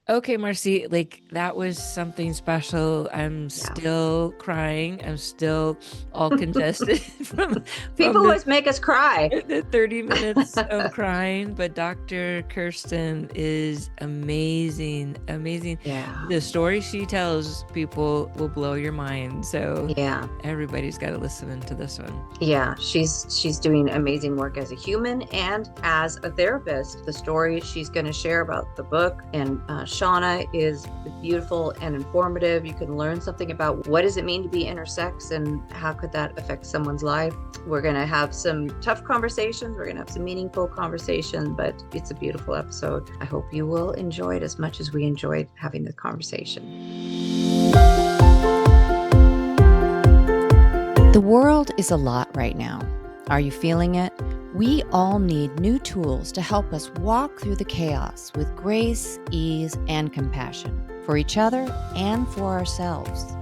Okay, Marci, like that was something special. I'm Yeah. still crying. I'm still all congested from People the always make us cry. the 30 minutes of crying, but Dr. Kirsten is amazing. Amazing. Yeah. The story she tells people will blow your mind. So Yeah. everybody's got to listen to this one. Yeah, she's doing amazing work as a human and as a therapist. The story she's going to share about the book and Seana is beautiful and informative. You can learn something about what does it mean to be intersex and how could that affect someone's life. We're going to have some tough conversations. We're going to have some meaningful conversation, but it's a beautiful episode. I hope you will enjoy it as much as we enjoyed having the conversation. The world is a lot right now. Are you feeling it? We all need new tools to help us walk through the chaos with grace, ease, and compassion for each other and for ourselves.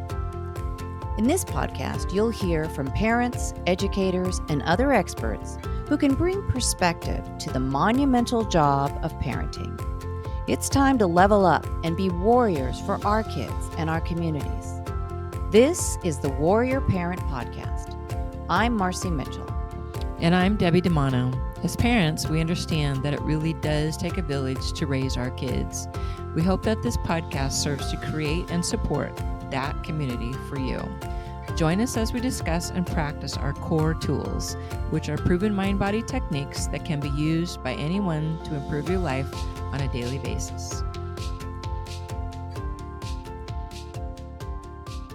In this podcast, you'll hear from parents, educators, and other experts who can bring perspective to the monumental job of parenting. It's time to level up and be warriors for our kids and our communities. This is the Warrior Parent Podcast. I'm Marci Mitchell. And I'm Debbie DeMano. As parents, we understand that it really does take a village to raise our kids. We hope that this podcast serves to create and support that community for you. Join us as we discuss and practice our core tools, which are proven mind-body techniques that can be used by anyone to improve your life on a daily basis.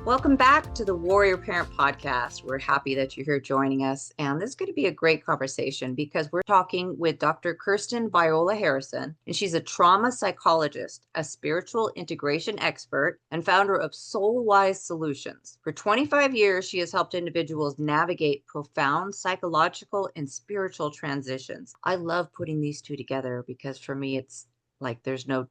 Welcome back to the Warrior Parent Podcast. We're happy that you're here joining us. And this is going to be a great conversation because we're talking with Dr. Kirsten Viola Harrison, and she's a trauma psychologist, a spiritual integration expert, and founder of Soulwise Solutions. For 25 years, she has helped individuals navigate profound psychological and spiritual transitions. I love putting these two together because for me, it's like there's no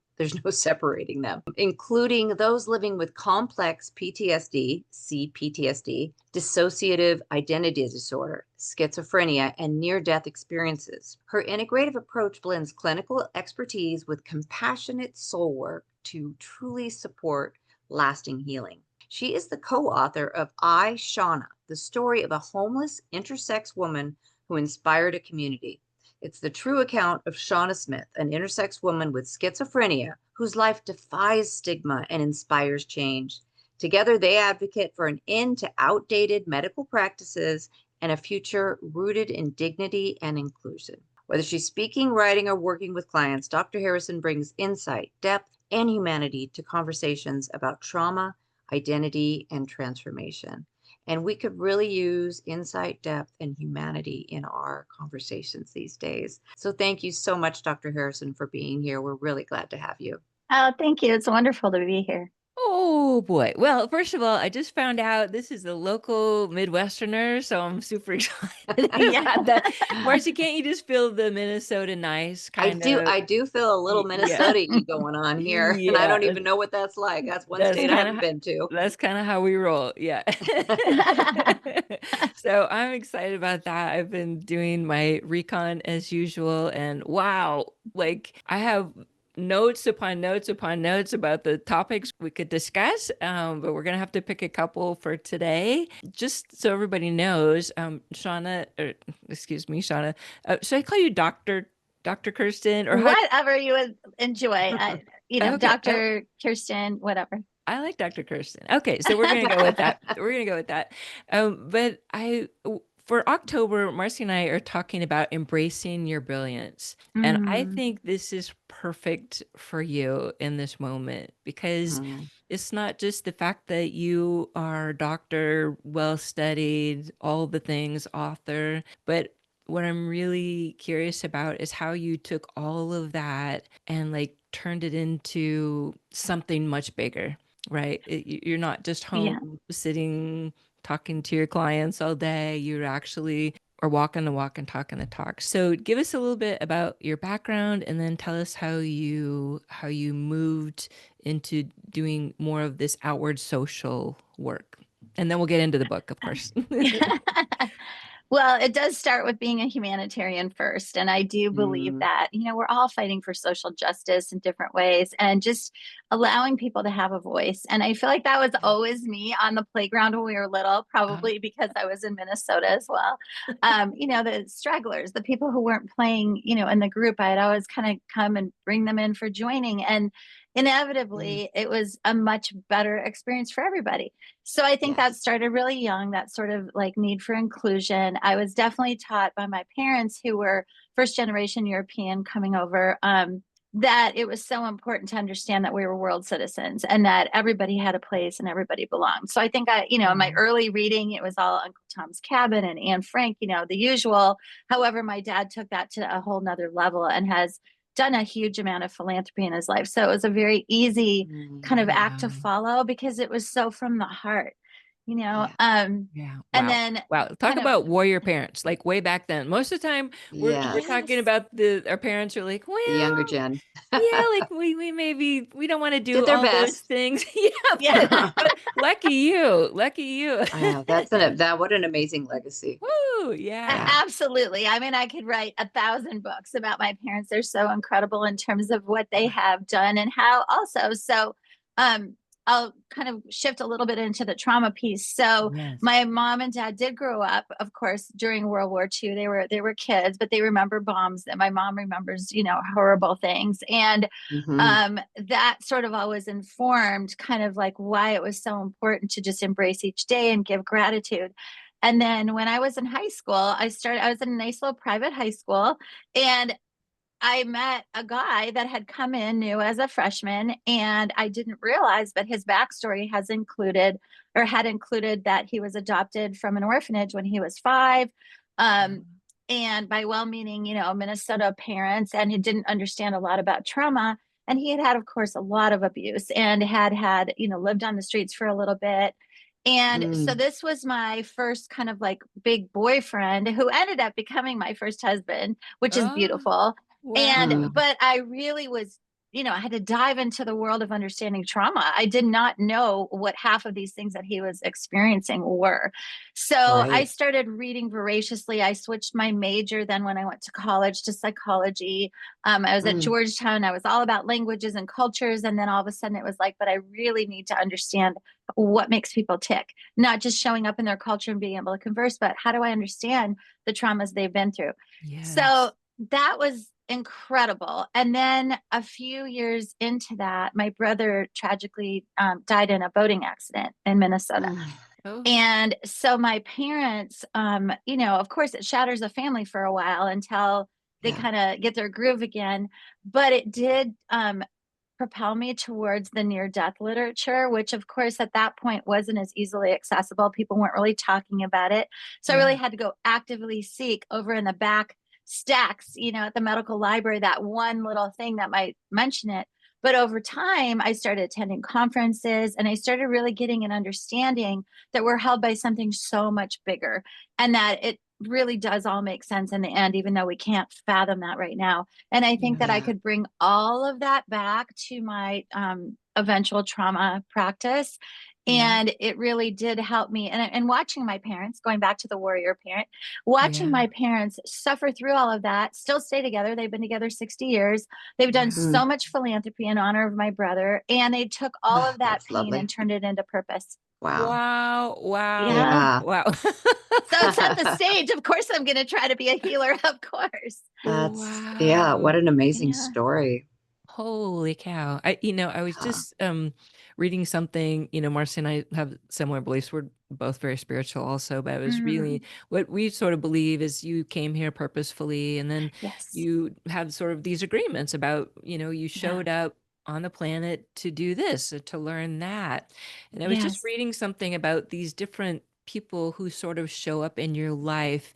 separating them, including those living with complex PTSD, CPTSD, dissociative identity disorder, schizophrenia, and near-death experiences. Her integrative approach blends clinical expertise with compassionate soul work to truly support lasting healing. She is the co-author of I, Seana, the story of a homeless intersex woman who inspired a community. It's the true account of Seana Smith, an intersex woman with schizophrenia whose life defies stigma and inspires change. Together, they advocate for an end to outdated medical practices and a future rooted in dignity and inclusion. Whether she's speaking, writing, or working with clients, Dr. Harrison brings insight, depth, and humanity to conversations about trauma, identity, and transformation. And we could really use insight, depth, and humanity in our conversations these days. So thank you so much, Dr. Harrison, for being here. We're really glad to have you. Oh, thank you. It's wonderful to be here. Oh boy. Well, first of all, I just found out this is a local Midwesterner, so I'm super excited. Yeah. Marcy, can't you just feel the Minnesota nice kind of? I do feel a little Minnesota-y going on here, and I Yeah. don't even know what that's like. That's one That's state I kinda haven't been to. That's kind of how we roll. Yeah. So I'm excited about that. I've been doing my recon as usual, and wow, like I have notes upon notes upon notes about the topics we could discuss, but we're gonna have to pick a couple for today. Just so everybody knows, Seana, or excuse me, Seana, should I call you Dr. Kirsten, or how? Whatever you would enjoy. Okay. Dr. Kirsten, whatever. I like Dr. Kirsten. Okay, so we're gonna go with that. We're gonna go with that. But for October, Marcy and I are talking about embracing your brilliance, and I think this is perfect for you in this moment because it's not just the fact that you are a doctor, well studied, all the things, author, but what I'm really curious about is how you took all of that and like turned it into something much bigger. Right. You're not just home sitting, talking to your clients all day. You're actually are walking the walk and talking the talk. So give us a little bit about your background and then tell us how you moved into doing more of this outward social work. And then we'll get into the book, of course. Well, it does start with being a humanitarian first. And I do believe Mm, that, we're all fighting for social justice in different ways and just allowing people to have a voice. And I feel like that was always me on the playground when we were little, Uh, probably because I was in Minnesota as well. The stragglers, the people who weren't playing, in the group, I'd always kind of come and bring them in for joining. And mm, inevitably, it was a much better experience for everybody. So I think that yes. started really young, that sort of like need for inclusion. I was definitely taught by my parents, who were first generation European coming over, that it was so important to understand that we were world citizens and that everybody had a place and everybody belonged. So I think in my mm, early reading, it was all Uncle Tom's Cabin and Anne Frank, the usual. However, my dad took that to a whole nother level and has done a huge amount of philanthropy in his life. So it was a very easy kind of Mm, act to wow. follow because it was so from the heart, you know. yeah. Yeah. And Wow. then Wow. Talk kind of about warrior parents, like way back then. Most of the time we're Yes. talking yes, about our parents are like, The younger well, gen. yeah, like we maybe we don't want to Did do their all those best. things. Yeah, yeah. but lucky you. Lucky you. Wow, what an amazing legacy. Woo, yeah. Yeah. Absolutely. I mean, I could write 1,000 books about my parents. They're so incredible in terms of what they Wow. have done and how also. So, um, I'll kind of shift a little bit into the trauma piece. So, Yes. my mom and dad did grow up, of course, during World War II. They were kids, but they remember bombs. And my mom remembers, horrible things. And Hmm. that sort of always informed kind of like why it was so important to just embrace each day and give gratitude. And then when I was in high school, I was in a nice little private high school, and I met a guy that had come in new as a freshman, and I didn't realize, but his backstory has included or had included that he was adopted from an orphanage when he was 5. Um, and by well-meaning, Minnesota parents, and he didn't understand a lot about trauma. And he had had, of course, a lot of abuse and had, lived on the streets for a little bit. And so Mm. this was my first kind of like big boyfriend who ended up becoming my first husband, which is Oh, beautiful. And, wow. Mm. but I really was, I had to dive into the world of understanding trauma. I did not know what half of these things that he was experiencing were. So I Right. started reading voraciously. I switched my major then when I went to college to psychology. I was at Mm. Georgetown. I was all about languages and cultures. And then all of a sudden it was like, but I really need to understand what makes people tick, not just showing up in their culture and being able to converse, but how do I understand the traumas they've been through? So Yes. that was incredible. And then a few years into that, my brother tragically died in a boating accident in Minnesota. Mm. Oh, And so my parents, of course, it shatters a family for a while until they Yeah. kind of get their groove again. But it did propel me towards the near death literature, which, of course, at that point wasn't as easily accessible. People weren't really talking about it. So I really yeah. had to go actively seek over in the back stacks, at the medical library, that one little thing that might mention it. But over time, I started attending conferences and I started really getting an understanding that we're held by something so much bigger and that it really does all make sense in the end, even though we can't fathom that right now. And I think that I Yes. Yeah. could bring all of that back to my eventual trauma practice. Yeah. And it really did help me. And watching my parents, going back to the warrior parent, watching Yeah. my parents suffer through all of that, still stay together. They've been together 60 years. They've done Yeah. Mm. so much philanthropy in honor of my brother. And they took all Oh, of that that's pain and lovely. turned it into purpose. Wow. Wow. Wow. Yeah. Yeah. Wow. So set the stage. Of course, I'm going to try to be a healer, of course. Yeah, Wow. what an amazing Yeah. story. Holy cow. I was Yeah. just reading something, Marcy and I have similar beliefs. We're both very spiritual also, but I was really Mm, what we sort of believe is you came here purposefully and then yes. you have sort of these agreements about, you Yeah. showed up on the planet to do this, to learn that. And I was just Yes. reading something about these different people who sort of show up in your life,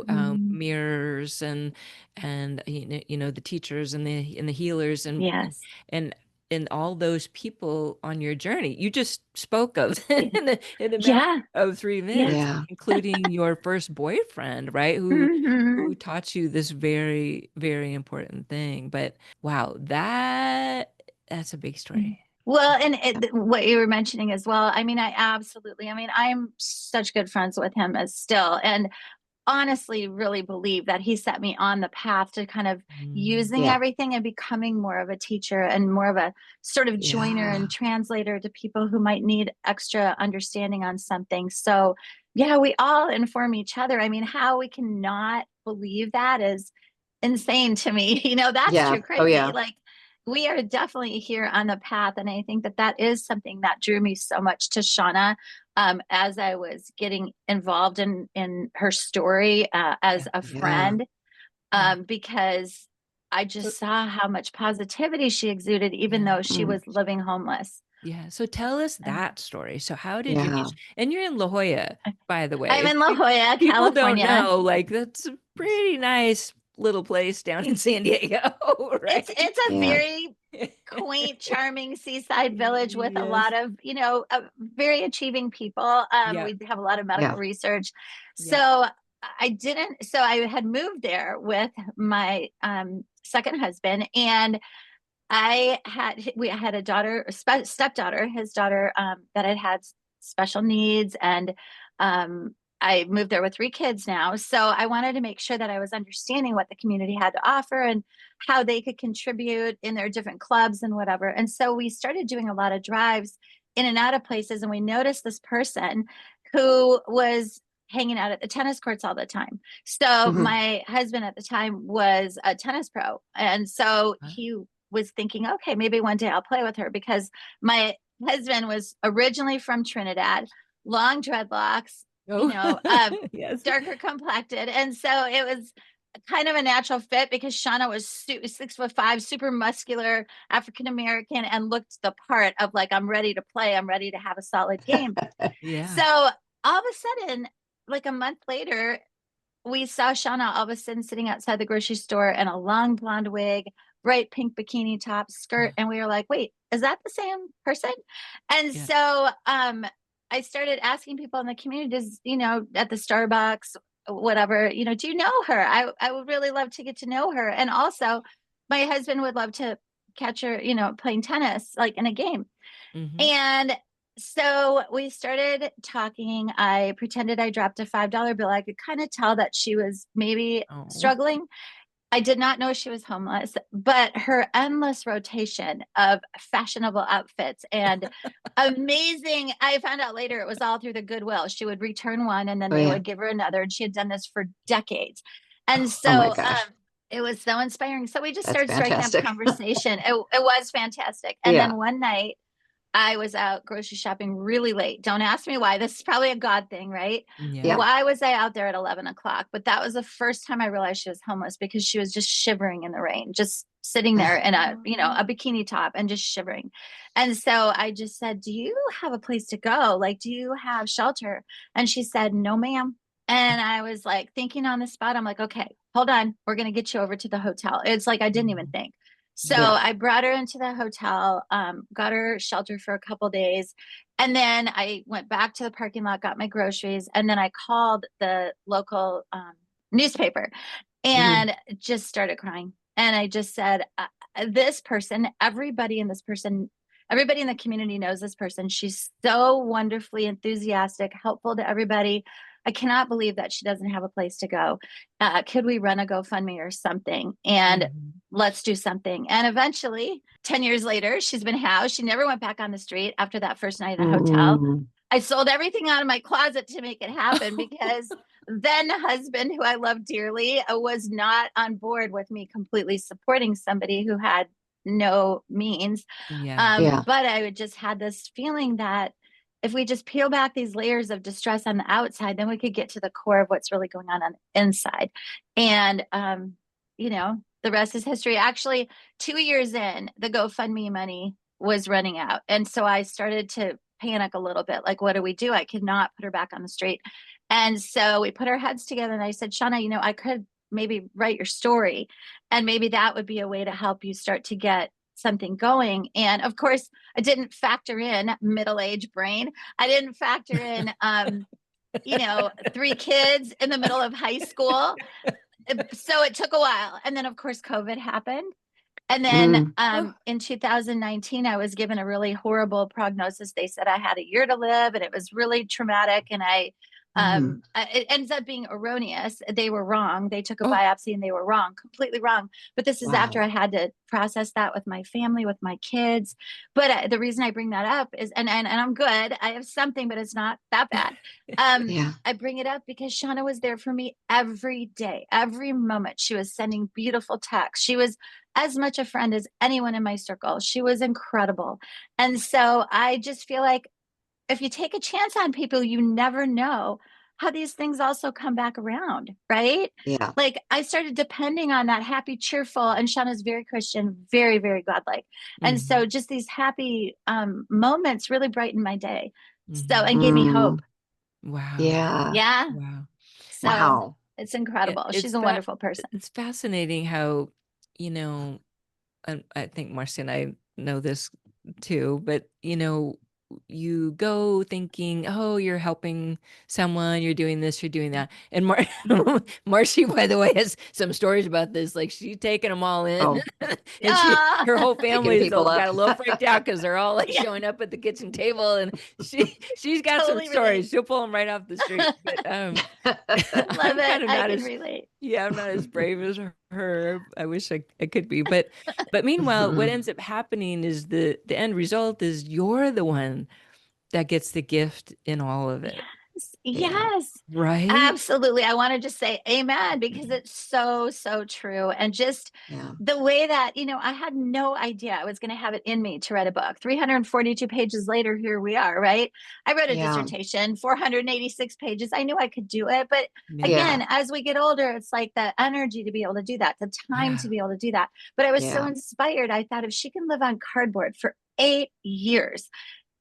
Mm, mirrors and the teachers and the healers yes. and and all those people on your journey you just spoke of Yeah. in a matter Yeah. of 3 minutes, Yeah. including your first boyfriend, right? Who Hmm. taught you this very, very important thing. But wow, that's a big story. Well, and what you were mentioning as well, I mean, I'm such good friends with him as still, and honestly really believe that he set me on the path to kind of using Yeah. everything and becoming more of a teacher and more of a sort of joiner Yeah. and translator to people who might need extra understanding on something. So yeah, we all inform each other. I mean, how we cannot believe that is insane to me. That's Yeah. true Oh, crazy. yeah. Like, we are definitely here on the path. And I think that that is something that drew me so much to Seana, as I was getting involved in her story, as Yeah. a Yeah. friend, Yeah. because I So just saw how much positivity she exuded, even yeah. though she Mm. was living homeless. Yeah. So tell us And that story. So how did you Yeah. meet? And you're in La Jolla, by the I'm way. in La Jolla, People don't California. know, like that's a pretty nice little place down in San Diego, right? It's a Yeah. very quaint, charming seaside village with a Yes. lot of, very achieving people. Yeah. We have a lot of medical Yeah. research. Yeah. So I had moved there with my second husband, and we had a daughter, a stepdaughter, his daughter, that had special needs. And I moved there with 3 kids now. So I wanted to make sure that I was understanding what the community had to offer and how they could contribute in their different clubs and whatever. And so we started doing a lot of drives in and out of places. And we noticed this person who was hanging out at the tennis courts all the time. So Hmm. my husband at the time was a tennis pro. And so Huh? he was thinking, okay, maybe one day I'll play with her, because my husband was originally from Trinidad, long dreadlocks, Oh, yes. darker complected. And so it was kind of a natural fit, because Shauna was 6'5", super muscular, African American, and looked the part of like, I'm ready to play. I'm ready to have a solid game. Yeah. So all of a sudden, like a month later, we saw Shauna all of a sudden sitting outside the grocery store in a long blonde wig, bright pink bikini top, skirt. And we were like, wait, is that the same person? And Yeah. so I started asking people in the community, at the Starbucks, whatever, do you know her? I would really love to get to know her. And also, my husband would love to catch her, playing tennis, like in a game. Hmm. And so we started talking. I pretended I dropped a $5 bill. I could kind of tell that she was maybe Oh. struggling. I did not know she was homeless, but her endless rotation of fashionable outfits and amazing. I found out later it was all through the Goodwill. She would return one and then Oh, they yeah. would give her another. And she had done this for decades. And Oh my so gosh. it was so inspiring. So we just That's started striking up fantastic. conversation. It was fantastic. And Yeah. then one night, I was out grocery shopping really late. Don't ask me why. This is probably a God thing, right? Yeah. Yeah. Why was I out there at 11 o'clock? But that was the first time I realized she was homeless, because she was just shivering in the rain, just sitting there in a bikini top and just shivering. And so I just said, do you have a place to go? Like, do you have shelter? And she said, no, ma'am. And I was like thinking on the spot, I'm like, okay, hold on. We're going to get you over to the hotel. It's like, I didn't even Mhm. think. So Yeah. I brought her into the hotel, got her shelter for a couple days. And then I went back to the parking lot, got my groceries, and then I called the local newspaper Hmm. and just started crying. And I just said, this person, everybody in the community knows this person. She's so wonderfully enthusiastic, helpful to everybody. I cannot believe that she doesn't have a place to go. Could we run a GoFundMe or something? And Mhm. let's do something. And eventually, 10 years later, she's been housed. She never went back on the street after that first night at the hotel. Mm. I sold everything out of my closet to make it happen, because then husband, who I love dearly, was not on board with me completely supporting somebody who had no means. Yeah. Yeah. But I would just had this feeling that if we just peel back these layers of distress on the outside, then we could get to the core of what's really going on the inside. And, the rest is history. Actually, 2 years in, the GoFundMe money was running out. And so I started to panic a little bit. Like, what do we do? I could not put her back on the street. And so we put our heads together and I said, Shauna, I could maybe write your story, and maybe that would be a way to help you start to get something going. And of course, I didn't factor in middle-aged brain. I didn't factor in, 3 kids in the middle of high school. So it took a while. And then of course, COVID happened. And then Mm. in 2019, I was given a really horrible prognosis. They said I had a year to live, and it was really traumatic. And it ends up being erroneous. They were wrong. They took a Oh, biopsy and they were wrong, completely wrong. But this is after Wow. I had to process that with my family, with my kids. But the reason I bring that up is, and I'm good. I have something, but it's not that bad. Yeah. I bring it up because Seana was there for me every day, every moment. She was sending beautiful texts. She was as much a friend as anyone in my circle. She was incredible. And so I just feel like if you take a chance on people, you never know how these things also come back around, right? Yeah. Like I started depending on that happy, cheerful, and Shauna's very Christian, very, very godlike. And so mhm, just these happy moments really brightened my day. So, mhm. and gave me hope. Mm. Wow. Yeah. Yeah. Wow. So Wow. it's incredible. It's She's a wonderful person. it's fascinating how, you know, and I think Marci and I know this too, but you go thinking, oh, you're helping someone, you're doing this, you're doing that. And Marci, by the way, has some stories about this. Like she's taking them all in, Oh, and Ah, her whole picking family is people up. got a little freaked out because they're all like yeah, showing up at the kitchen table, and she's got some totally relate. stories. She'll pull them right off the street. But Love I'm it. kind of I not can as relate. yeah, I'm not as brave as her. I wish I could be, but meanwhile, what ends up happening is the end result is you're the one that gets the gift in all of it, Yes, Yeah. yes, right? absolutely. I want to just say amen because it's so, so true. And just Yeah. the way that, I had no idea I was going to have it in me to write a book. 342 pages later, here we are, right? I wrote a Yeah. dissertation, 486 pages. I knew I could do it. But Yeah, again, as we get older, it's like the energy to be able to do that, the time yeah, to be able to do that. But I was so Yeah. inspired. I thought if she can live on cardboard for 8 years,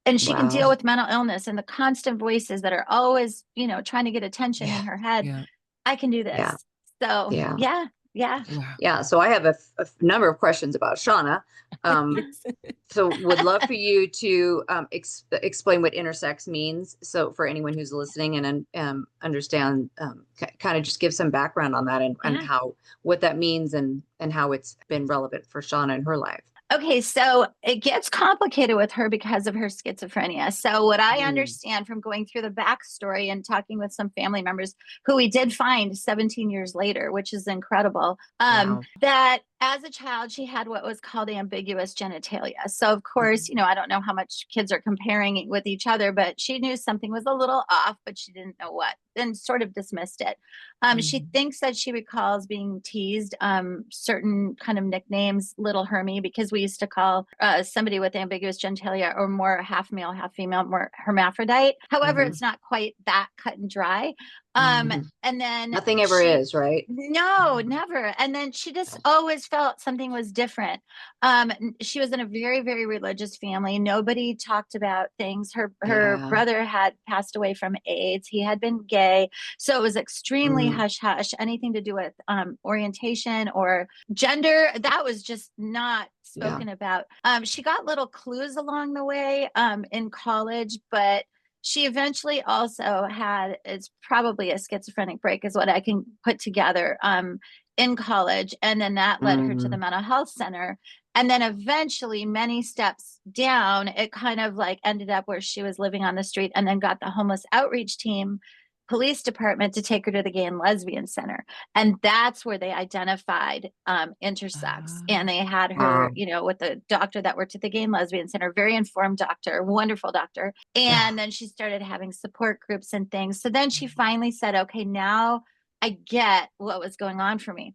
and she can deal Wow. with mental illness and the constant voices that are always, trying to get attention yeah, in her head. yeah. I can do Yeah. this. So Yeah. yeah, yeah. Wow. Yeah. So I have a number of questions about Shauna. Um, Yes. so would love for you to explain what intersex means. So for anyone who's listening and understand, kind of just give some background on that and Yeah. how what that means and how it's been relevant for Shauna in her life. Okay, so it gets complicated with her because of her schizophrenia. So, what I Mm. understand from going through the backstory and talking with some family members who we did find 17 years later, which is incredible, Wow. that as a child, she had what was called ambiguous genitalia. So, of course, Mhm. I don't know how much kids are comparing with each other, but she knew something was a little off, but she didn't know what, and sort of dismissed it. She Mhm. thinks that she recalls being teased certain kind of nicknames, Little Hermie, because we used to call somebody with ambiguous genitalia or more half male, half female, more hermaphrodite. However, Mhm. it's not quite that cut and dry. Mhm. And then Nothing ever she, is, right? no, never. And then she just always felt something was different. She was in a very, very religious family. Nobody talked about things. Her Yeah. brother had passed away from AIDS. He had been gay. So it was extremely Mm. hush hush. Anything to do with orientation or gender, that was just not Yeah. spoken about. She got little clues along the way in college, but she eventually also had, it's probably a schizophrenic break is what I can put together in college. And then that led her to the Mm. mental health center. And then eventually, many steps down, it kind of like ended up where she was living on the street and then got the homeless outreach team police department to take her to the gay and lesbian center, and that's where they identified intersex, and they had her Wow. with the doctor that worked at the gay and lesbian center, very informed doctor, wonderful doctor. And then she started having support groups and things, so then she finally said, okay, now I get what was going on for me.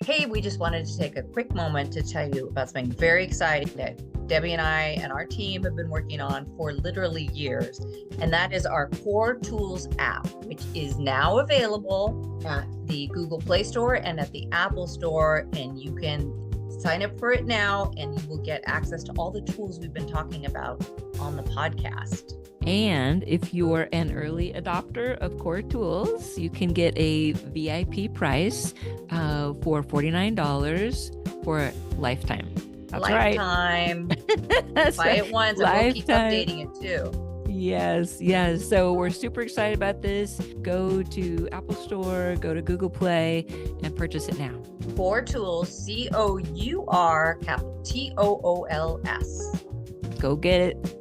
Hey, we just wanted to take a quick moment to tell you about something very exciting that Debbie and I and our team have been working on for literally years. And that is our Cour Tools app, which is now available at the Google Play Store and at the Apple Store. And you can sign up for it now and you will get access to all the tools we've been talking about on the podcast. And if you're an early adopter of Cour Tools, you can get a VIP price for $49 for a lifetime. That's Lifetime. right. That's Buy it once and we'll keep Lifetime. updating it too. Yes, yes. So we're super excited about this. Go to Apple Store, go to Google Play, and purchase it now. Cour Tools, COUR, capital TOOLS. Go get it.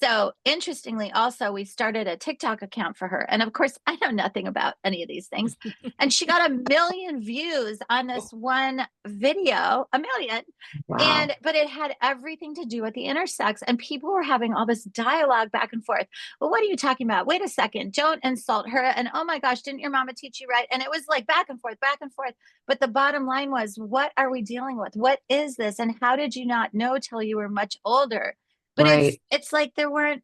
So interestingly, also, we started a TikTok account for her. And of course, I know nothing about any of these things. And she got 1 million views on this one video, 1 million. Wow. But it had everything to do with the intersex. And people were having all this dialogue back and forth. Well, what are you talking about? Wait a second. Don't insult her. And oh my gosh, didn't your mama teach you right? And it was like back and forth, back and forth. But the bottom line was, what are we dealing with? What is this? And how did you not know till you were much older? But Right. it's like there was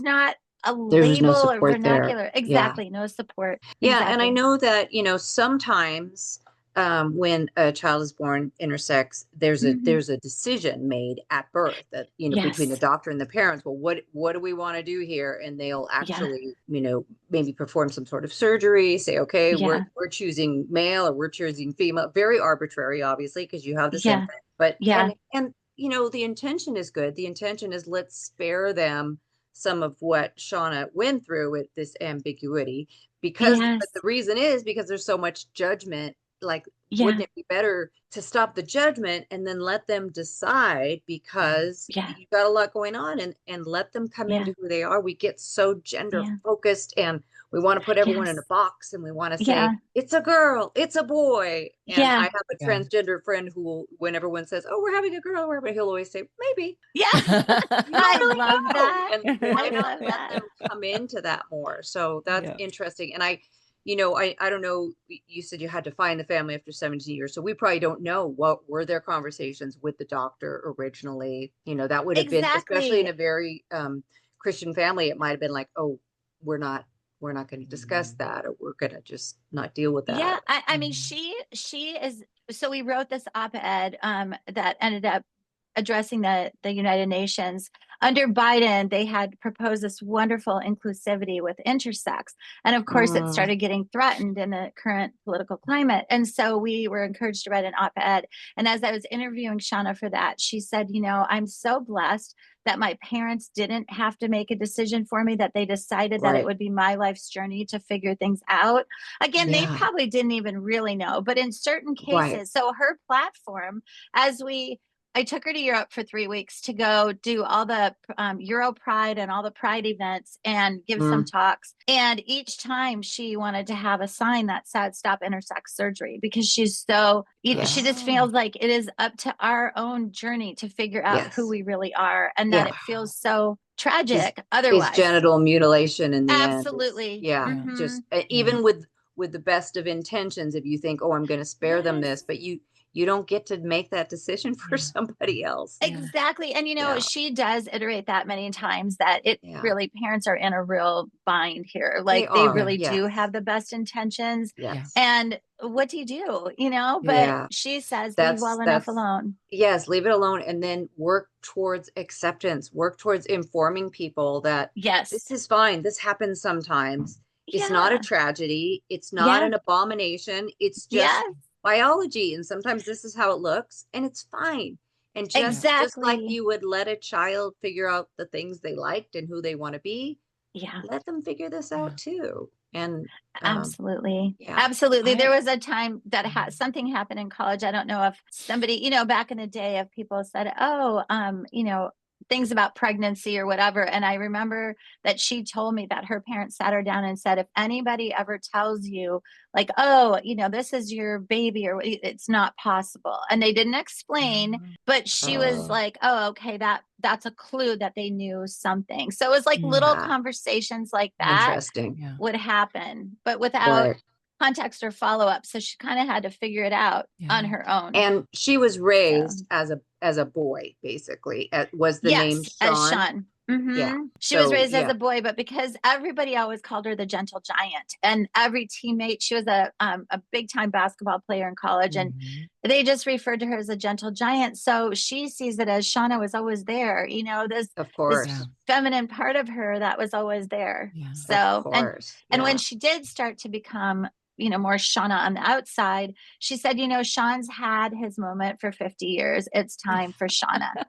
not a There was no label or support there. vernacular. Exactly. No support. Yeah. Exactly. And I know that, sometimes when a child is born intersex, there's a decision made at birth that, between the doctor and the parents. Well, what do we want to do here? And they'll actually, maybe perform some sort of surgery, say, okay, we're choosing male or we're choosing female. Very arbitrary, obviously, because you have this infant. But and the intention is good. The intention is, let's spare them some of what Seana went through with this ambiguity, because but the reason is because there's so much judgment. Like, wouldn't it be better to stop the judgment and then let them decide, because you've got a lot going on, and let them come into who they are. We get so gender focused, and we want to put everyone in a box, and we want to say, it's a girl, it's a boy. And I have a transgender friend who, when everyone says, oh, we're having a girl, he'll always say, maybe. I love that. And why not let them come into that more? So that's interesting. And I don't know, you said you had to find the family after 17 years. So we probably don't know what were their conversations with the doctor originally. That would have been, especially in a very Christian family, it might have been like, oh, we're not going to discuss that, or we're going to just not deal with that. Yeah. I mean, she is, so we wrote this op-ed that ended up addressing the United Nations. Under Biden, they had proposed this wonderful inclusivity with intersex. And of course, it started getting threatened in the current political climate. And so we were encouraged to write an op-ed. And as I was interviewing Seana for that, she said, I'm so blessed that my parents didn't have to make a decision for me, that they decided that it would be my life's journey to figure things out. Again, they probably didn't even really know, but in certain cases, so her platform, I took her to Europe for 3 weeks to go do all the Euro Pride and all the Pride events and give some talks. And each time she wanted to have a sign that said, stop intersex surgery, because she's so, she just feels like it is up to our own journey to figure out who we really are. And that it feels so tragic otherwise. It's genital mutilation in the Absolutely. end. Just even with the best of intentions, if you think, oh, I'm going to spare them this, but you don't get to make that decision for somebody else. Exactly. And, she does iterate that many times that it really, parents are in a real bind here. Like they really do have the best intentions. And what do you do? But she says, leave well enough alone. Yes. Leave it alone. And then work towards acceptance, work towards informing people that this is fine. This happens sometimes. It's not a tragedy. It's not an abomination. It's just biology, and sometimes this is how it looks, and it's fine. And just like you would let a child figure out the things they liked and who they want to be, let them figure this out too. And absolutely. There was a time that something happened in college. I don't know if somebody, back in the day, if people said, oh, things about pregnancy or whatever. And I remember that she told me that her parents sat her down and said, if anybody ever tells you like, oh, this is your baby, or it's not possible. And they didn't explain, but she was like, oh, okay, that's a clue that they knew something. So it was like little conversations like that would happen, but without context or follow-up. So she kind of had to figure it out on her own. And she was raised as a boy, basically. Was the name Sean? As Sean. She was raised as a boy, but because everybody always called her the gentle giant, and every teammate, she was a big time basketball player in college, and they just referred to her as a gentle giant. So she sees it as Seana was always there, this feminine part of her that was always there. So and when she did start to become more Seana on the outside. She said, Sean's had his moment for 50 years. It's time for Seana.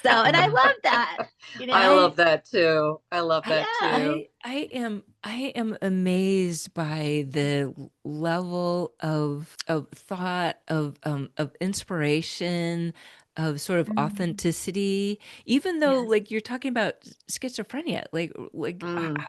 So, and I love that. I love that too. I love that too. I am amazed by the level of thought, of inspiration, of sort of authenticity, even though like you're talking about schizophrenia,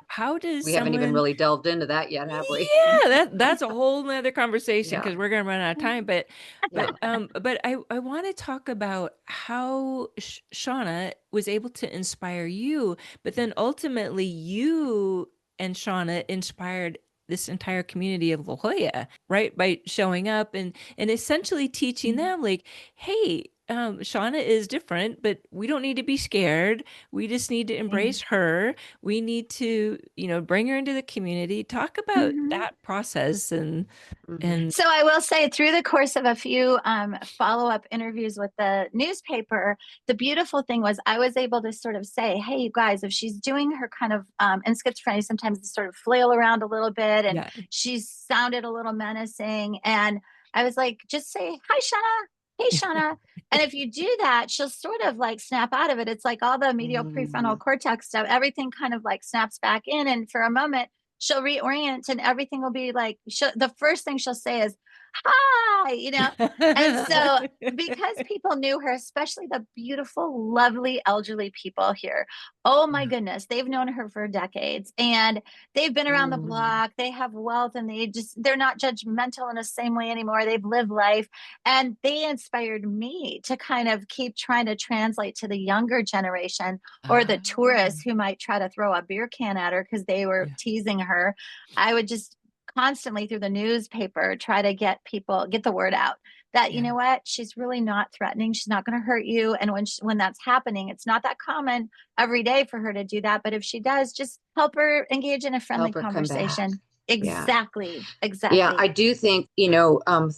how does we haven't even someone really delved into that yet, have we? Yeah, that's a whole nother conversation because we're gonna run out of time. But I want to talk about how Shauna was able to inspire you, but then ultimately you and Shauna inspired this entire community of La Jolla, right? By showing up and essentially teaching them like, hey, Shauna is different, but we don't need to be scared. We just need to embrace her. We need to, bring her into the community, talk about that process. And so I will say, through the course of a few follow-up interviews with the newspaper, the beautiful thing was I was able to sort of say, hey, you guys, if she's doing her kind of in schizophrenia, sometimes they sort of flail around a little bit and she's sounded a little menacing. And I was like, just say, hi, Shauna. Hey, Shauna. And if you do that, she'll sort of like snap out of it. It's like all the medial prefrontal cortex stuff, everything kind of like snaps back in. And for a moment, she'll reorient and everything will be like, the first thing she'll say is, hi, And so because people knew her, especially the beautiful, lovely, elderly people here, oh my goodness, they've known her for decades and they've been around the block. They have wealth and they're not judgmental in the same way anymore. They've lived life and they inspired me to kind of keep trying to translate to the younger generation or the tourists who might try to throw a beer can at her because they were teasing her. I would just constantly through the newspaper try to get the word out that you know what, she's really not threatening, she's not going to hurt you. And when that's happening, it's not that common every day for her to do that, but if she does, just help her engage in a friendly conversation. Exactly. Yeah, I do think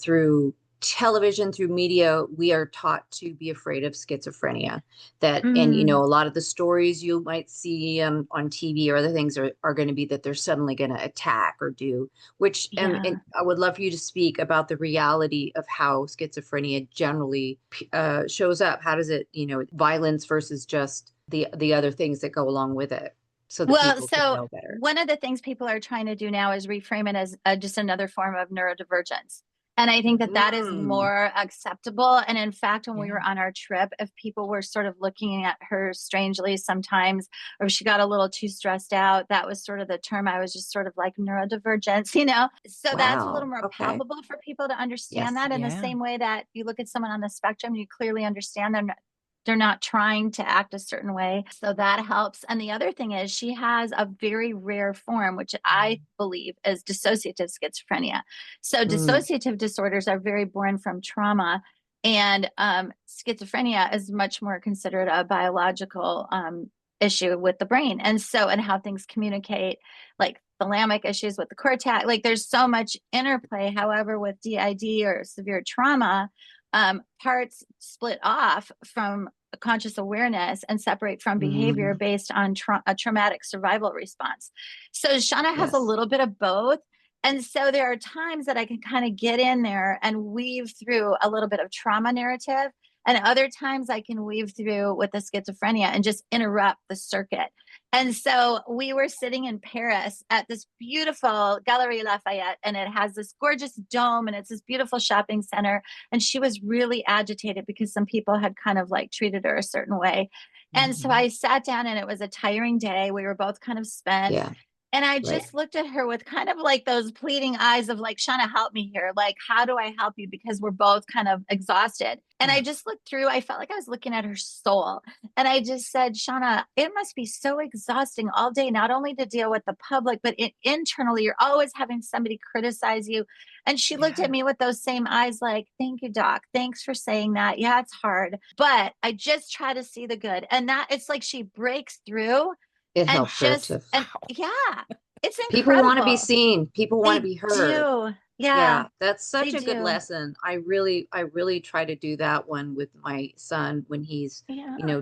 through television, through media, we are taught to be afraid of schizophrenia. And a lot of the stories you might see on TV or other things are going to be that they're suddenly going to attack or do, which and I would love for you to speak about the reality of how schizophrenia generally shows up. How does it, violence versus just the other things that go along with it. So people can know better. One of the things people are trying to do now is reframe it as just another form of neurodivergence. And I think that is more acceptable. And in fact, when we were on our trip, if people were sort of looking at her strangely sometimes, or she got a little too stressed out, that was sort of the term. I was just sort of like neurodivergence, So that's a little more palpable for people to understand that in the same way that you look at someone on the spectrum, you clearly understand they're not trying to act a certain way. So that helps. And the other thing is she has a very rare form, which I believe is dissociative schizophrenia. So dissociative disorders are very born from trauma. And schizophrenia is much more considered a biological issue with the brain. And how things communicate, like thalamic issues with the cortex, like there's so much interplay. However, with DID or severe trauma, parts split off from conscious awareness and separate from behavior based on a traumatic survival response. So Shauna has a little bit of both. And so there are times that I can kind of get in there and weave through a little bit of trauma narrative. And other times I can weave through with the schizophrenia and just interrupt the circuit. And so we were sitting in Paris at this beautiful Galerie Lafayette, and it has this gorgeous dome and it's this beautiful shopping center. And she was really agitated because some people had kind of like treated her a certain way. And so I sat down and it was a tiring day. We were both kind of spent. Yeah. And I just looked at her with kind of like those pleading eyes of like, Shauna, help me here. Like, how do I help you? Because we're both kind of exhausted. And I just looked through, I felt like I was looking at her soul. And I just said, Shauna, it must be so exhausting all day, not only to deal with the public, but internally, you're always having somebody criticize you. And she looked at me with those same eyes, like, thank you, doc. Thanks for saying that. Yeah, it's hard, but I just try to see the good. And that it's like she breaks through. It helps her to. It's incredible. People want to be seen. People want to be heard. Do. Yeah, that's such a good lesson. I really try to do that one with my son when he's,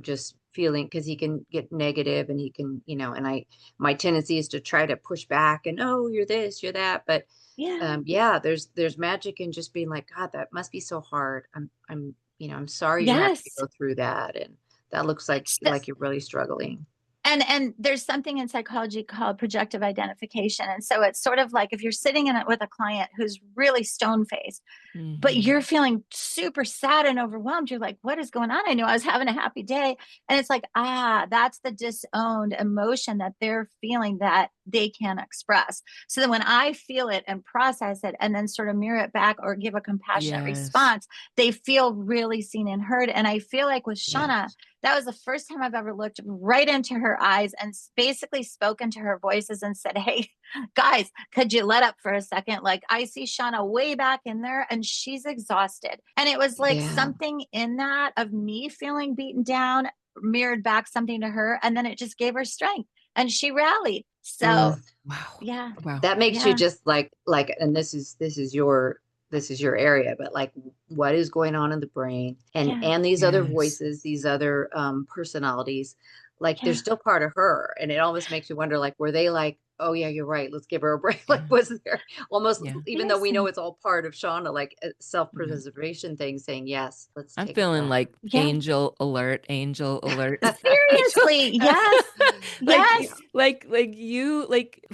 just feeling, because he can get negative and he can, and my tendency is to try to push back and, oh, you're this, you're that. But Yeah. yeah, there's magic in just being like, God, that must be so hard. I'm sorry you're having to Yes. go through that. And that looks So, like you're really struggling. and there's something in psychology called projective identification. And so it's sort of like if you're sitting in it with a client who's really stone faced, but Mhm. you're feeling super sad and overwhelmed. You're like, what is going on? I knew I was having a happy day. And it's like, that's the disowned emotion that they're feeling that they can't express. So then when I feel it and process it and then sort of mirror it back or give a compassionate Yes. response, they feel really seen and heard. And I feel like with Yeah. Seana, that was the first time I've ever looked right into her eyes and basically spoken to her voices and said, hey, guys, could you let up for a second? Like, I see Seana way back in there and she's exhausted. And it was like Yeah. something in that of me feeling beaten down mirrored back something to her. And then it just gave her strength and she rallied. So, Mm. Wow. yeah, Wow. That makes you yeah, just like, and this is your area, but like, what is going on in the brain, and yeah, these other Yes. voices, these other personalities, like they're yeah. still part of her. And it almost makes you wonder, like, were they like, oh yeah, you're right, let's give her a break? Like, Yeah. was there almost, Yeah. even though we know Listen, it's all part of Shauna, like a Yeah. self-preservation thing, saying, yes, let's I'm take a feeling breath. like yeah, angel alert, angel alert. Angel. seriously. Yes, Like Yeah. yes. like you like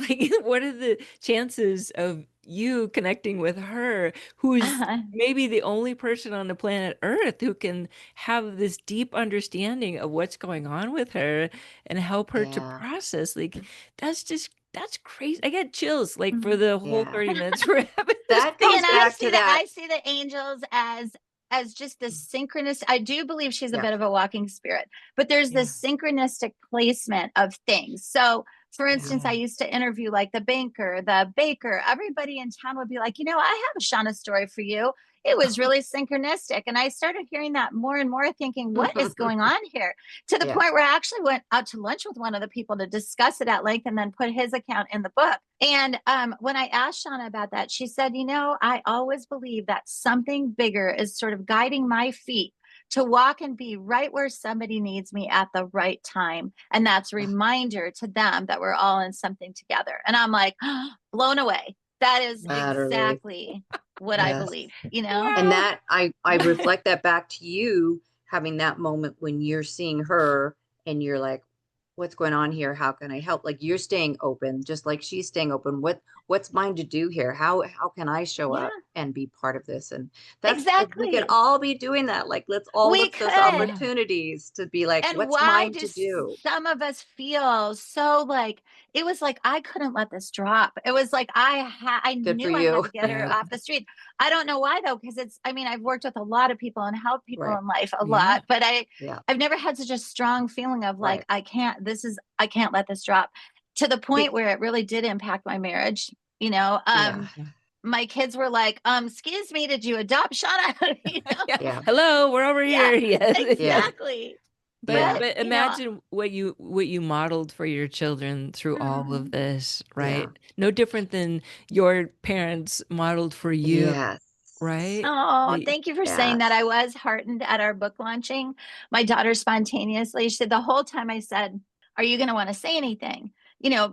what are the chances of you connecting with her, who's Uh-huh. maybe the only person on the planet Earth who can have this deep understanding of what's going on with her and help her to Yeah. process? Like that's crazy. I get chills like for Mhm. the whole Yeah. 30 minutes we're having this That See, goes and I back see to that that. I see the angels as just the synchronous. I do believe she's a Yeah. bit of a walking spirit, but there's Yeah. this synchronistic placement of things. So, for Yeah. instance, I used to interview like the banker, the baker. Everybody in town would be like, I have a Shauna story for you. It was really synchronistic. And I started hearing that more and more, thinking, what is going on here? To the Yeah. point where I actually went out to lunch with one of the people to discuss it at length and then put his account in the book. And when I asked Shauna about that, she said, I always believe that something bigger is sort of guiding my feet to walk and be right where somebody needs me at the right time. And that's a reminder to them that we're all in something together. And I'm like, blown away. That is Utterly. exactly what I Yes. believe. And wow. that I reflect that back to you, having that moment when you're seeing her and you're like, what's going on here? How can I help? Like, you're staying open, just like she's staying open. What's mine to do here? How can I show Yeah, up and be part of this? And that's like, we could exactly. all be doing that. Like, let's all We look for those could. Yeah. opportunities to be like, And what's why mine do to do? some of us feel so like it was like I couldn't let this drop. It was like I Good for knew I had you. to get her Yeah. off the street. I don't know why though, because I've worked with a lot of people and helped people Right. in life a Yeah. lot, but Yeah. I've never had such a strong feeling of like Right. I can't let this drop to the point Be- where it really did impact my marriage. You know, yeah. Yeah. my kids were like, excuse me, did you adopt Shauna? Yeah. Yeah. Hello, we're over Yeah, here. Yes. Yeah. exactly. Yeah. But imagine what you modeled for your children through all of Mhm. this, Yeah. right? No different than your parents modeled for you, Yes. right? Oh, The, thank you for saying that. Yes. I was heartened at our book launching. My daughter spontaneously, she said the whole time I said, are you going to want to say anything?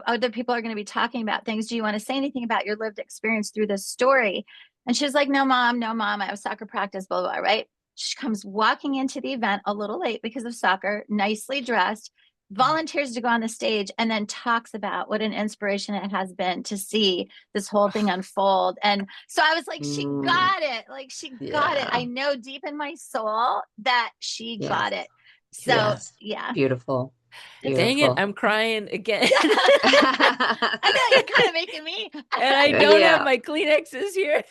Other people are going to be talking about things. Do you want to say anything about your lived experience through this story? And she was like, no, mom, no, mom. I have soccer practice, blah, blah, blah, right? She comes walking into the event a little late because of soccer, nicely dressed, volunteers to go on the stage, and then talks about what an inspiration it has been to see this whole thing unfold. And so I was like, she Mm, got it. Like, she got it. yeah. I know deep in my soul that she Yes. got it. So, Yes. yeah, Beautiful. it's, dang it, Beautiful. I'm crying again. yeah. I feel like you're kind of making me. And I don't have Yeah. my Kleenexes here.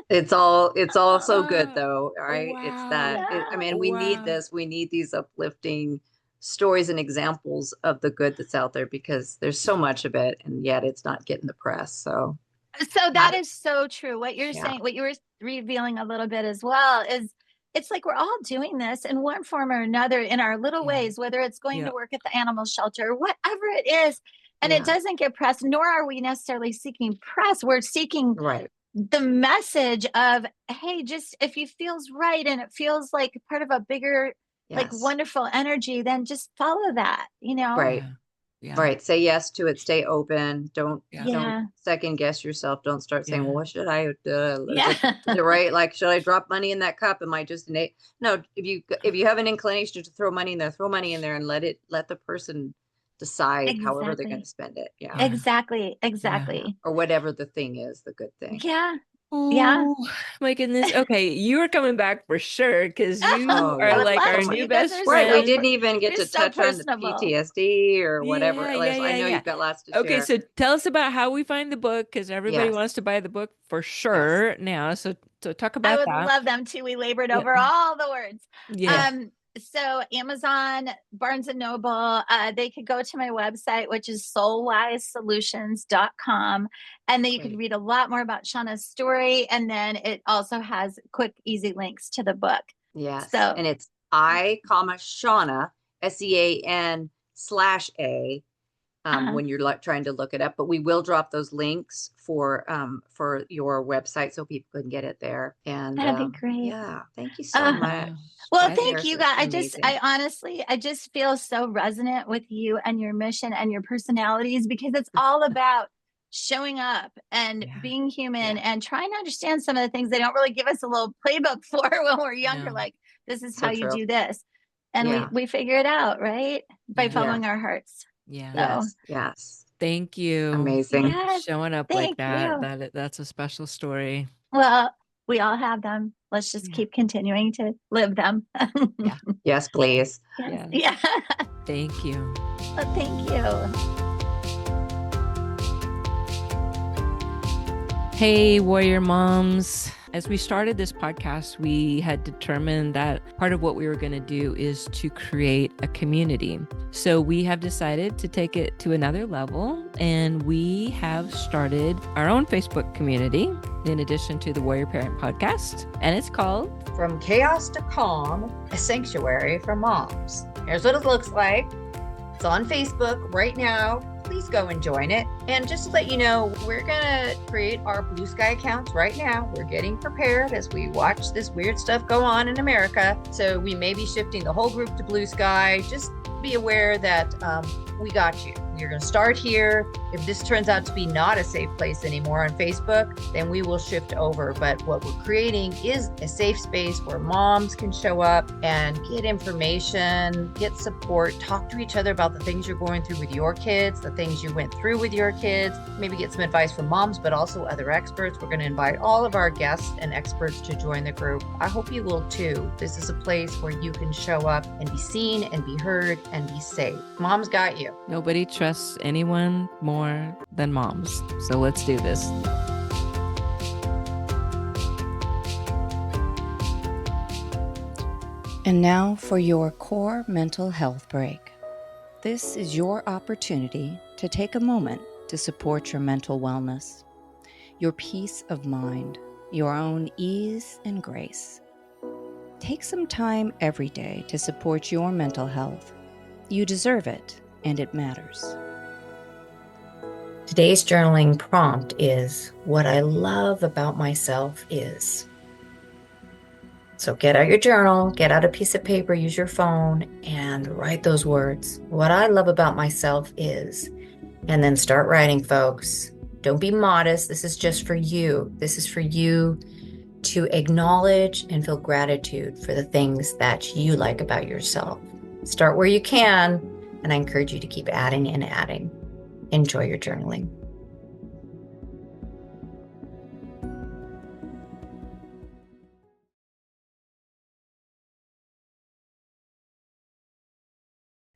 It's all so good Ah, though. All right. It's that wow. I Yeah. mean, we need Wow. this. We need these uplifting stories and examples of the good that's out there, because there's so much of it and yet it's not getting the press. So So that I, is so true. What you're yeah. saying, what you were revealing a little bit as well is it's like we're all doing this in one form or another in our little Yeah. ways, whether it's going Yeah. to work at the animal shelter, whatever it is. And it Yeah. doesn't get press, nor are we necessarily seeking press. We're seeking Right. the message of, hey, just if it feels right and it feels like part of a bigger like wonderful energy, then just follow that, Right. Yeah. Right. Say yes to it. Stay open. Don't Yeah. second guess yourself. Don't start saying, well, what should I do? Yeah. Is it right? Like, should I drop money in that cup? Am I just innate? No, if you have an inclination to throw money in there, throw money in there and let the person decide however they're going to spend it. Yeah. Exactly. Or whatever the thing is, the good thing. Yeah. Oh my goodness. Okay, you are coming back for sure because you are like our new best friend. Right. We didn't even get to so touch on the PTSD or whatever. I know you've got lots to share. Okay, so tell us about how we find the book, because everybody wants to buy the book for sure now. So talk about that. I would love them too. We labored over all the words. Yeah. So Amazon, Barnes and Noble, they could go to my website, which is soulwisesolutions.com. And then you could read a lot more about Seana's story. And then it also has quick, easy links to the book. Yes. So, and it's Seana, SEAN/A, when you're trying to look it up, but we will drop those links for your website so people can get it there. And that'd be great. Yeah. Thank you so much. Well, thank you guys. I honestly just feel so resonant with you and your mission and your personalities, because it's all about showing up and being human and trying to understand some of the things they don't really give us a little playbook for when we're younger. Like, this is how you do this. And we figure it out, right? By following our hearts. Yeah. So, yes. Thank you. Amazing. Yes, showing up like that. That's a special story. Well, we all have them. Let's just keep continuing to live them. Yes, please. Yeah. Thank you. Well, thank you. Hey, warrior moms. As we started this podcast, we had determined that part of what we were going to do is to create a community. So we have decided to take it to another level, and we have started our own Facebook community in addition to the Warrior Parent podcast, and it's called From Chaos to Calm, a sanctuary for moms. Here's what it looks like. It's on Facebook right now. Please go and join it. And just to let you know, we're going to create our Blue Sky accounts right now. We're getting prepared as we watch this weird stuff go on in America. So we may be shifting the whole group to Blue Sky. Just be aware that we got you. We're going to start here. If this turns out to be not a safe place anymore on Facebook, then we will shift over. But what we're creating is a safe space where moms can show up and get information, get support, talk to each other about the things you're going through with your kids, the things you went through with your kids, maybe get some advice from moms, but also other experts. We're going to invite all of our guests and experts to join the group. I hope you will too. This is a place where you can show up and be seen and be heard and be safe. Mom's got you. Nobody trusts anyone more than moms. So let's do this. And now for your core mental health break. This is your opportunity to take a moment to support your mental wellness, your peace of mind, your own ease and grace. Take some time every day to support your mental health. You deserve it, and it matters. Today's journaling prompt is, what I love about myself is. So get out your journal, get out a piece of paper, use your phone, and write those words. What I love about myself is, and then start writing, folks. Don't be modest. This is just for you. This is for you to acknowledge and feel gratitude for the things that you like about yourself. Start where you can, and I encourage you to keep adding and adding. Enjoy your journaling.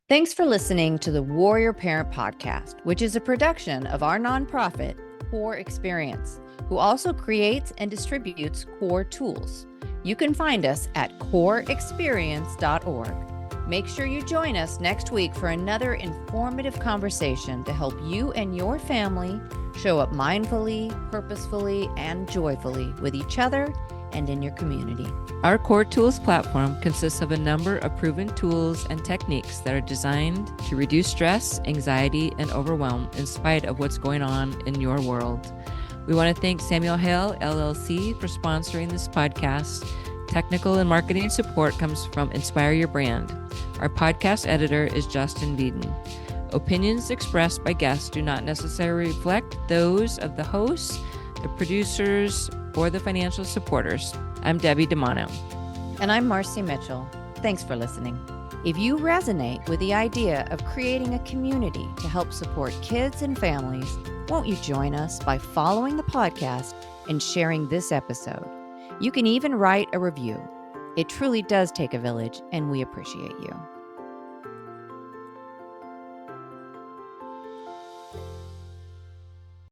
Thanks for listening to the Warrior Parent Podcast, which is a production of our nonprofit, Cour Experience, who also creates and distributes Cour tools. You can find us at courexperience.org. Make sure you join us next week for another informative conversation to help you and your family show up mindfully, purposefully, and joyfully with each other and in your community. Our Cour Tools platform consists of a number of proven tools and techniques that are designed to reduce stress, anxiety, and overwhelm in spite of what's going on in your world. We want to thank Samuel Hale, LLC, for sponsoring this podcast. Technical and marketing support comes from Inspire Your Brand. Our podcast editor is Justin Beeden. Opinions expressed by guests do not necessarily reflect those of the hosts, the producers, or the financial supporters. I'm Debbie DeMano. And I'm Marci Mitchell. Thanks for listening. If you resonate with the idea of creating a community to help support kids and families, won't you join us by following the podcast and sharing this episode? You can even write a review. It truly does take a village, and we appreciate you.